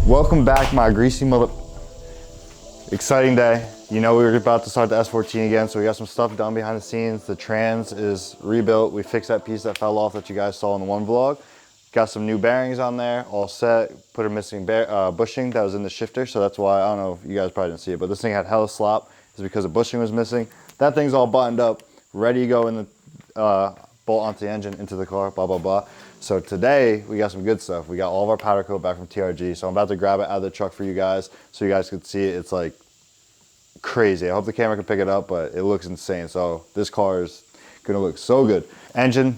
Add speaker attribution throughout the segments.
Speaker 1: Welcome back, my greasy mother. Exciting day. You know we were about to start the S14 again, so we got some stuff done behind the scenes. The trans is rebuilt. We fixed that piece that fell off that you guys saw in the one vlog. Got some new bearings on there, all set. Put a missing bushing that was in the shifter, so that's why, I don't know if you guys probably didn't see it, but this thing had hella slop. It's because the bushing was missing. That thing's all buttoned up, ready to go in the bolt onto the engine, into the car, blah, blah, blah. So today, we got some good stuff. We got all of our powder coat back from TRG, so I'm about to grab it out of the truck for you guys, so you guys can see it. It's like crazy. I hope the camera can pick it up, but it looks insane. So this car is gonna look so good. Engine,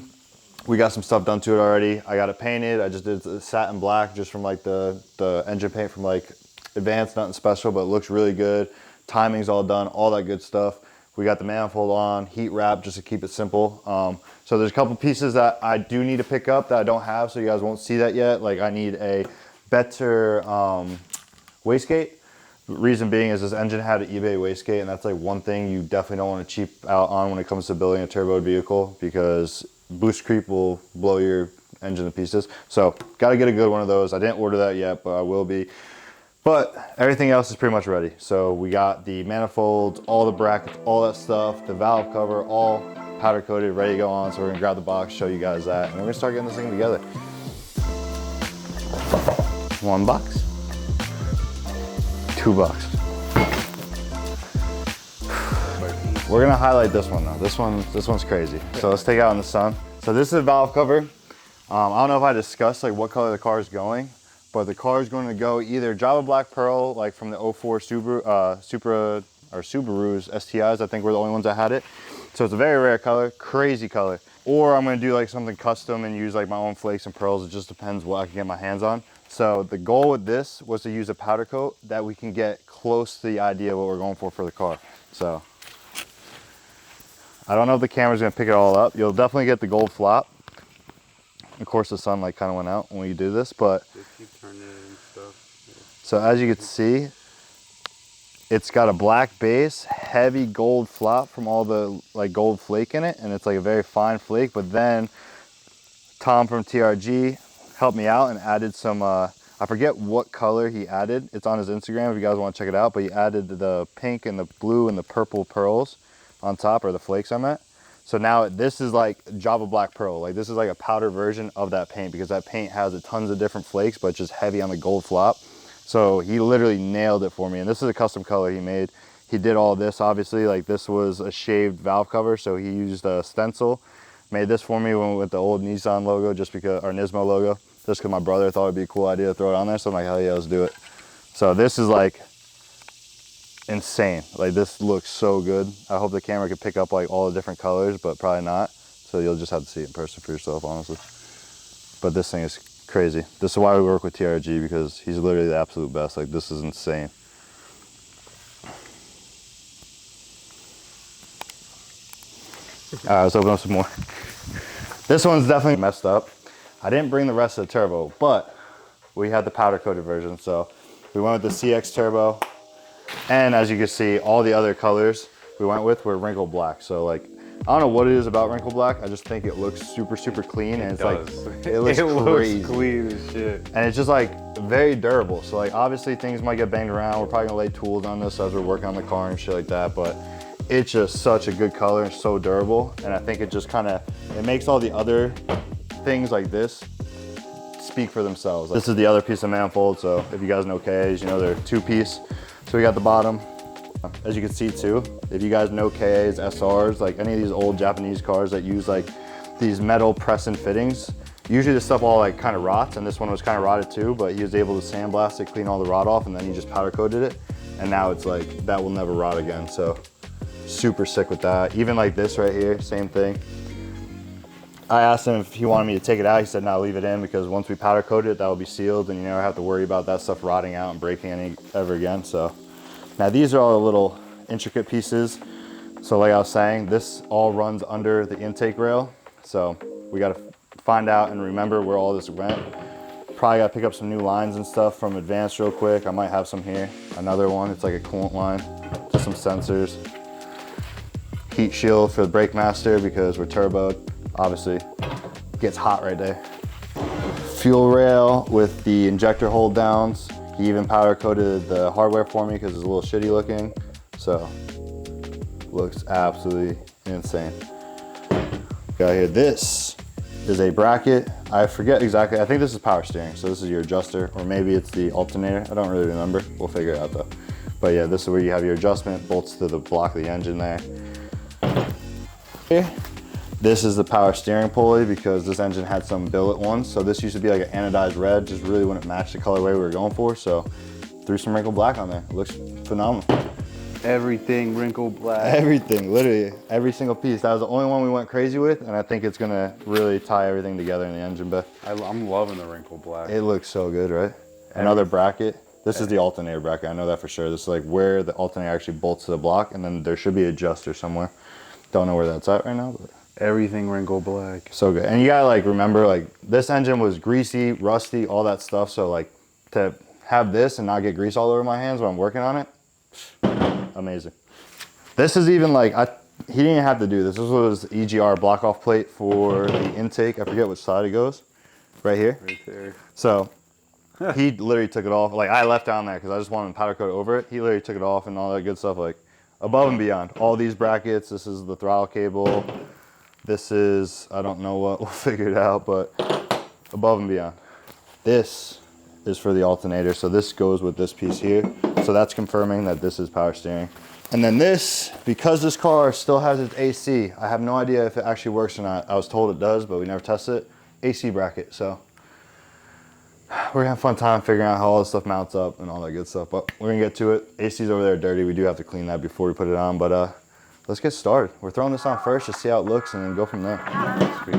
Speaker 1: we got some stuff done to it already. I got it painted. I just did the satin black just from like the engine paint from like Advanced, nothing special, but it looks really good. Timing's all done, all that good stuff. We got the manifold on, heat wrap just to keep it simple. So there's a couple pieces that I do need to pick up that I don't have, so you guys won't see that yet. Like I need a better wastegate. Reason being is this engine had an eBay wastegate, and that's like one thing you definitely don't want to cheap out on when it comes to building a turboed vehicle, because boost creep will blow your engine to pieces. So got to get a good one of those. I didn't order that yet, but I will be. But everything else is pretty much ready. So we got the manifolds, all the brackets, all that stuff, the valve cover, all powder coated, ready to go on. So we're gonna grab the box, show you guys that, and we're gonna start getting this thing together. One box, two box. We're gonna highlight this one though. This one's crazy. So let's take it out in the sun. So this is a valve cover. I don't know if I discussed like what color the car is going, but the car is going to go either Java Black Pearl, like from the 04 Subaru, Supra, or Subaru's STIs. I think we're the only ones that had it. So it's a very rare color, crazy color. Or I'm going to do like something custom and use like my own flakes and pearls. It just depends what I can get my hands on. So the goal with this was to use a powder coat that we can get close to the idea of what we're going for the car. So I don't know if the camera's going to pick it all up. You'll definitely get the gold flop. Of course, the sunlight kind of went out when we do this, but so as you can see, it's got a black base, heavy gold flop from all the like gold flake in it, and it's like a very fine flake. But then Tom from TRG helped me out and added some, I forget what color he added. It's on his Instagram if you guys want to check it out, but he added the pink and the blue and the purple pearls on top, or the flakes I meant. So now this is like Java Black Pearl. Like this is like a powder version of that paint, because that paint has a tons of different flakes, but just heavy on the gold flop. So he literally nailed it for me. And this is a custom color he made. He did all this, obviously, like this was a shaved valve cover. So he used a stencil, made this for me with the old Nissan logo, just because, or Nismo logo, just because my brother thought it'd be a cool idea to throw it on there. So I'm like, hell yeah, let's do it. So this is like insane. Like this looks so good. I hope the camera can pick up like all the different colors, but probably not. So you'll just have to see it in person for yourself, honestly. But this thing is crazy. This is why we work with TRG, because he's literally the absolute best. Like this is insane. All right, let's open up some more. This one's definitely messed up. I didn't bring the rest of the turbo, but we had the powder coated version. So we went with the CX turbo. And as you can see, all the other colors we went with were wrinkle black. So like, I don't know what it is about wrinkle black. I just think it looks super, super clean. And it's like, it looks crazy. Looks clean as shit. And it's just like very durable. So like, obviously things might get banged around. We're probably gonna lay tools on this as we're working on the car and shit like that. But it's just such a good color and so durable. And I think it just kind of, it makes all the other things like this speak for themselves. This is the other piece of manifold. So if you guys know KAs, you know they're two piece. So we got the bottom, as you can see too. If you guys know KAs, SRs, like any of these old Japanese cars that use like these metal press and fittings, usually this stuff all like kind of rots, and this one was kind of rotted too, but he was able to sandblast it, clean all the rot off, and then he just powder coated it. And now it's like, that will never rot again. So super sick with that. Even like this right here, same thing. I asked him if he wanted me to take it out. He said, no, leave it in, because once we powder coat it, that will be sealed and you never have to worry about that stuff rotting out and breaking ever again. So now these are all the little intricate pieces. So like I was saying, this all runs under the intake rail. So we got to find out and remember where all this went. Probably got to pick up some new lines and stuff from Advanced real quick. I might have some here. Another one, it's like a coolant line, just some sensors. Heat shield for the brake master, because we're turboed. Obviously, gets hot right there. Fuel rail with the injector hold downs. He even powder coated the hardware for me because it's a little shitty looking. So, looks absolutely insane. Got here, this is a bracket. I forget exactly, I think this is power steering. So this is your adjuster, or maybe it's the alternator. I don't really remember. We'll figure it out though. But yeah, this is where you have your adjustment, bolts to the block of the engine there. Here, this is the power steering pulley because this engine had some billet ones. So this used to be like an anodized red, just really wouldn't match the colorway we were going for. So threw some wrinkle black on there. It looks phenomenal.
Speaker 2: Everything wrinkle black.
Speaker 1: Everything, literally every single piece. That was the only one we went crazy with, and I think it's gonna really tie everything together in the engine bay.
Speaker 2: I'm loving the wrinkle black.
Speaker 1: It looks so good, right? Another bracket. This is the alternator bracket, I know that for sure. This is like where the alternator actually bolts to the block, and then there should be an adjuster somewhere. Don't know where that's at right now, but
Speaker 2: Everything wrinkle black.
Speaker 1: so good. And you gotta like remember, like this engine was greasy, rusty, all that stuff. So like to have this and not get grease all over my hands when I'm working on it, amazing. This is even like, he didn't even have to do this. This was EGR block off plate for the intake. I forget which side it goes. Right here.
Speaker 2: Right there.
Speaker 1: So he literally took it off. Like I left down there because I just wanted to powder coat over it. He literally took it off and all that good stuff, like above and beyond. All these brackets, this is the throttle cable. This is, I don't know what, we'll figure it out, but above and beyond. This is for the alternator. So this goes with this piece here. So that's confirming that this is power steering. And then this, because this car still has its AC, I have no idea if it actually works or not. I was told it does, but we never tested it. AC bracket, so we're gonna have a fun time figuring out how all this stuff mounts up and all that good stuff, but we're gonna get to it. AC's over there dirty. We do have to clean that before we put it on, but let's get started. We're throwing this on first to see how it looks and then go from there. Sweet.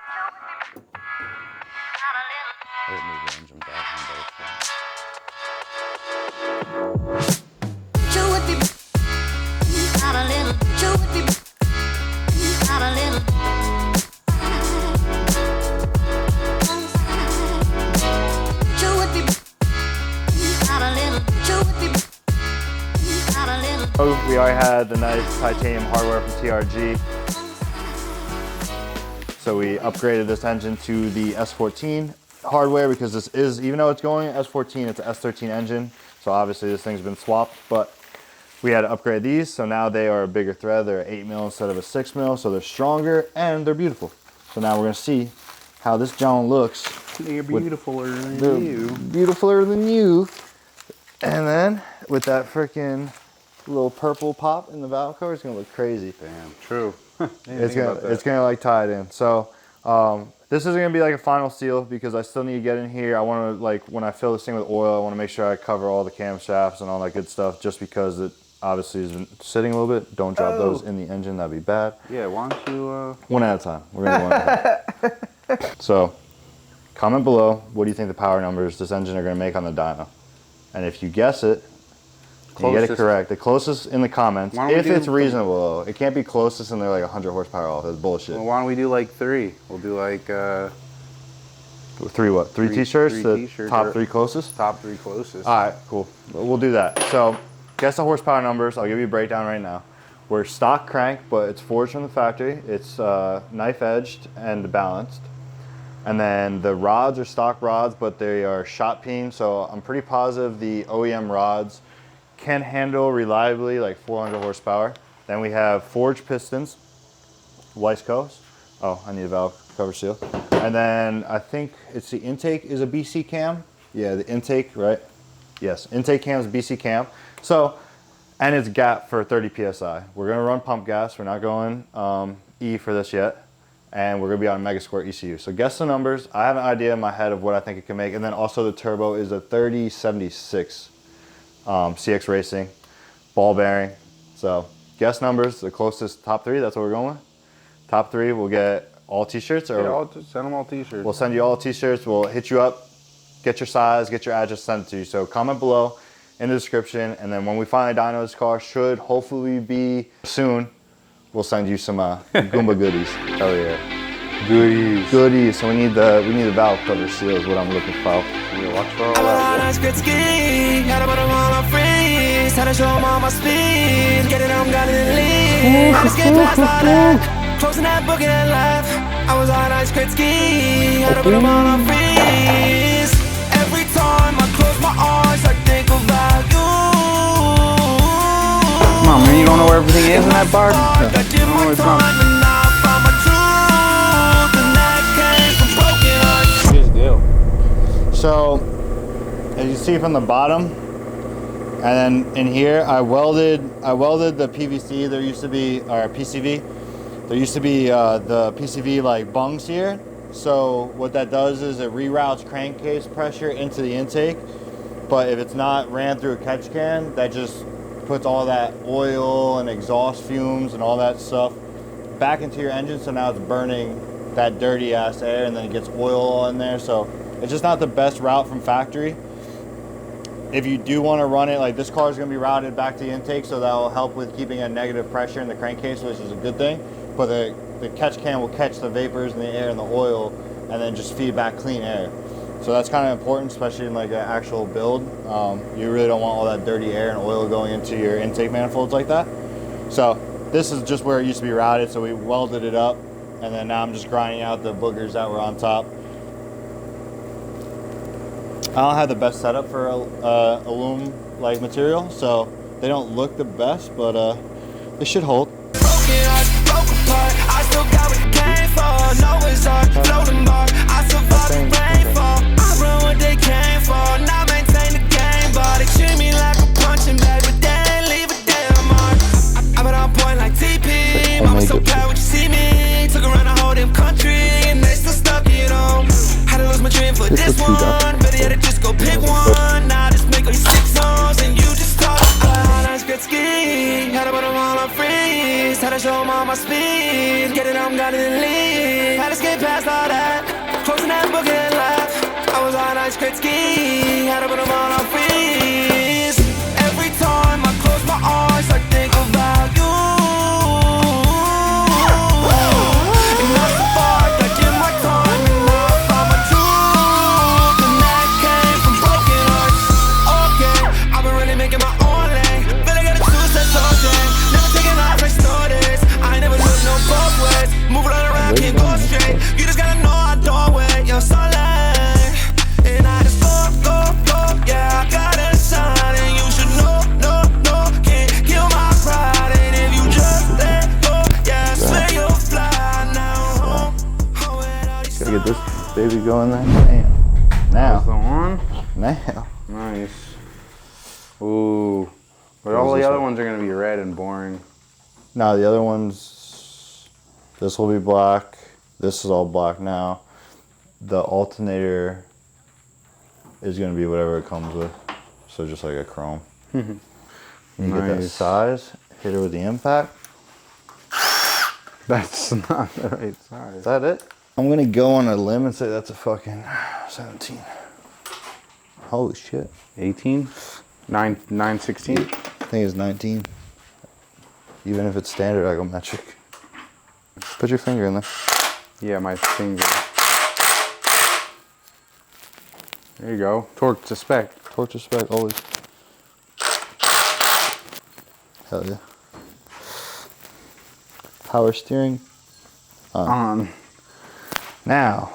Speaker 1: We already had the nice titanium hardware from TRG. So we upgraded this engine to the S14 hardware because this is, even though it's going S14, it's an S13 engine. So obviously this thing's been swapped, but we had to upgrade these. So now they are a bigger thread. They're 8 mil instead of a 6 mil. So they're stronger and they're beautiful. So now we're gonna see how this John looks.
Speaker 2: They're beautifuler than you.
Speaker 1: Beautifuler than you. And then with that freaking little purple pop in the valve cover, it's gonna look crazy.
Speaker 2: Damn, true.
Speaker 1: It's gonna like tie it in. So this isn't gonna be like a final seal because I still need to get in here. I want to, like, when I fill this thing with oil, I want to make sure I cover all the camshafts and all that good stuff, just because it obviously has been sitting a little bit. Don't drop those in the engine, that'd be bad.
Speaker 2: Yeah, why don't you
Speaker 1: one at a time. We're gonna go one at a time. So comment below, what do you think the power numbers this engine are gonna make on the dyno? And if you guess it, you get it correct. The closest in the comments, if it's reasonable. It can't be closest and they're like 100 horsepower off. That's bullshit.
Speaker 2: Well, why don't we do like 3? We'll do like
Speaker 1: 3 what? 3 t-shirts? The top 3 closest?
Speaker 2: Top 3 closest.
Speaker 1: All right, cool. We'll do that. So guess the horsepower numbers. I'll give you a breakdown right now. We're stock crank, but it's forged from the factory. It's knife edged and balanced. And then the rods are stock rods, but they are shot peen. So I'm pretty positive the OEM rods can handle reliably like 400 horsepower. Then we have forged pistons, Weissco's. Oh, I need a valve cover seal. And then I think it's the intake is a BC cam. Yeah, the intake, right? Yes, intake cam is BC cam. So, and it's gap for 30 PSI. We're gonna run pump gas. We're not going E for this yet. And we're gonna be on Mega Squirt ECU. So guess the numbers. I have an idea in my head of what I think it can make. And then also the turbo is a 3076 CX Racing ball bearing. So guess numbers, the closest top 3, that's what we're going with. Top 3, we'll get all t-shirts, or
Speaker 2: send them all t-shirts.
Speaker 1: We'll send you all t-shirts. We'll hit you up, get your size, get your address, send it to you. So comment below in the description, and then when we finally dyno this car, should hopefully be soon, we'll send you some Goomba goodies. Hell yeah. Goodies. So we need the valve cover seal is what I'm looking for.
Speaker 2: Yeah, watch for all that. Had to put them all on freeze. Had to show them all my speed. Get it, I'm got it in lead. Just get past all that. Closing that book and left. I was on ice crit ski. Had to put them all on freeze. Every time I close my eyes, I think of
Speaker 3: you don't know where everything is in that box? You don't know where it's from. Here's the deal.
Speaker 1: So, as you see from the bottom, and then in here, I welded the PVC. There used to be, or PCV. There used to be the PCV like bungs here. So what that does is it reroutes crankcase pressure into the intake. But if it's not ran through a catch can, that just puts all that oil and exhaust fumes and all that stuff back into your engine. So now it's burning that dirty ass air, and then it gets oil in there. So it's just not the best route from factory. If you do want to run it, like this car is going to be routed back to the intake, so that will help with keeping a negative pressure in the crankcase, which is a good thing. But the catch can will catch the vapors in the air and the oil, and then just feed back clean air. So that's kind of important, especially in like an actual build. You really don't want all that dirty air and oil going into your intake manifolds like that. So this is just where it used to be routed, so we welded it up, and then now I'm just grinding out the boogers that were on top. I don't have the best setup for aluminum like material, so they don't look the best, but they should hold.
Speaker 2: I still got what it came for. No, it's hard, floating bar. I survived the rainfall. I run what they came for. Now maintain the game, but they treat me like a punching bag, but they ain't leave a damn mark. I've been on point like TP. Mama so proud when you see me. Took around the whole damn country, and they still stuck it on. Had to lose my dream for this one. Better yet, just go pick one. Now just make all your 6 songs, and you just talk. Nice good ski. Had to put them all on freeze. Had to show them all my speed. Get it, I'm got it in the lead. Had to skate past all that. Closing that book and laugh. I was on ice great ski. Had to put them all on freeze. Every time I close my eyes, I think about you. And that's the part that give my time. And now I found my truth. And that came from broken hearts. Okay, I've been really making my own lane. Really got a 2 sets all day. Never taking off like stories. I ain't never look no both ways. Move it all around, can't go straight. You just gotta know I don't wait. You're so late. And I just go. Yeah, I got a sign. And you should know. Can't kill my pride. And if you just let go, yeah, I swear you'll fly now.
Speaker 1: Gotta get this baby going there. Damn.
Speaker 3: That's the
Speaker 1: Now.
Speaker 3: one.
Speaker 1: Now.
Speaker 3: Nice. Ooh. But all the other ones are going to be red and boring.
Speaker 1: No, the other ones, this will be black. This is all black now. The alternator is going to be whatever it comes with. So just like a chrome. You get that
Speaker 3: Nice.
Speaker 1: size, hit it with the impact.
Speaker 3: That's not the right size.
Speaker 1: Is that it? I'm going to go on a limb and say that's a fucking 17. Holy shit.
Speaker 3: 18? 916?
Speaker 1: I think it's 19. Even if it's standard, I go metric. Put your finger in there.
Speaker 3: Yeah, my finger. There you go. Torque to spec.
Speaker 1: Torch to spec, always. Hell yeah. Power steering.
Speaker 3: On.
Speaker 1: Now.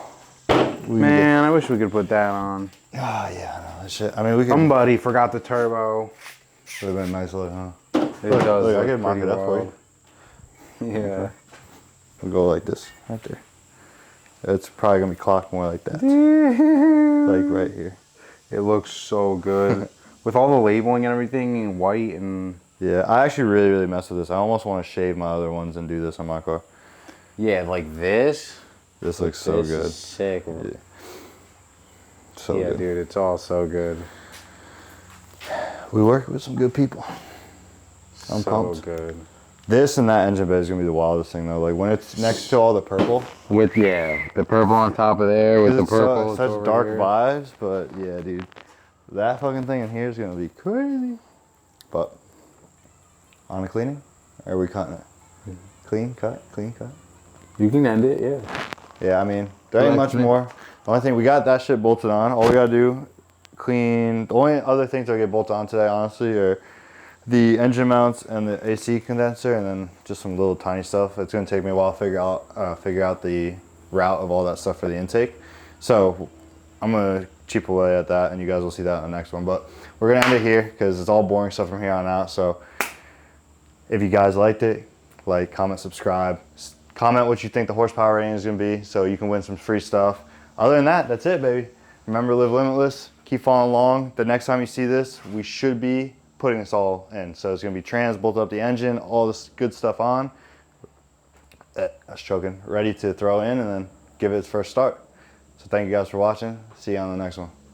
Speaker 3: Man, I wish we could put that on.
Speaker 1: Ah, yeah, no, that shit. I mean, we could.
Speaker 3: Somebody forgot the turbo.
Speaker 1: Would have been nice look, huh?
Speaker 3: It
Speaker 1: Look,
Speaker 3: does.
Speaker 1: look, I
Speaker 3: look
Speaker 1: can mock
Speaker 3: pretty
Speaker 1: it up for
Speaker 3: wild. Yeah.
Speaker 1: We'll go like this, right there. It's probably gonna be clocked more like that. Like right here.
Speaker 3: It looks so good. With all the labeling and everything in white and...
Speaker 1: Yeah, I actually really mess with this. I almost want to shave my other ones and do this on my car.
Speaker 3: Yeah, like this.
Speaker 1: This looks so
Speaker 3: This
Speaker 1: good.
Speaker 3: is sick.
Speaker 1: Yeah. So
Speaker 3: Yeah,
Speaker 1: good.
Speaker 3: dude, it's all so good.
Speaker 1: We work with some good people. I'm
Speaker 3: so
Speaker 1: pumped.
Speaker 3: good.
Speaker 1: This and that engine bed is gonna be the wildest thing though. Like when it's next to all the purple.
Speaker 3: With the purple on top of there with the
Speaker 1: It's
Speaker 3: purple.
Speaker 1: such
Speaker 3: over
Speaker 1: dark
Speaker 3: here.
Speaker 1: vibes, but yeah, dude. That fucking thing in here is gonna be crazy. But on the cleaning? Or are we cutting it? Clean cut?
Speaker 3: You can end it, yeah.
Speaker 1: Yeah, I mean, there ain't much more. The only thing, we got that shit bolted on. All we gotta do, clean. The only other things that get bolted on today, honestly, are the engine mounts and the AC condenser, and then just some little tiny stuff. It's gonna take me a while to figure out the route of all that stuff for the intake. So I'm gonna chip away at that, and you guys will see that in the next one. But we're gonna end it here because it's all boring stuff from here on out. So If you guys liked it, like, comment, subscribe. Comment what you think the horsepower rating is going to be so you can win some free stuff. Other than that, that's it, baby. Remember, live limitless. Keep following along. The next time you see this, we should be putting this all in. So it's going to be trans, bolt up the engine, all this good stuff on. I was choking. Ready to throw in and then give it its first start. So thank you guys for watching. See you on the next one.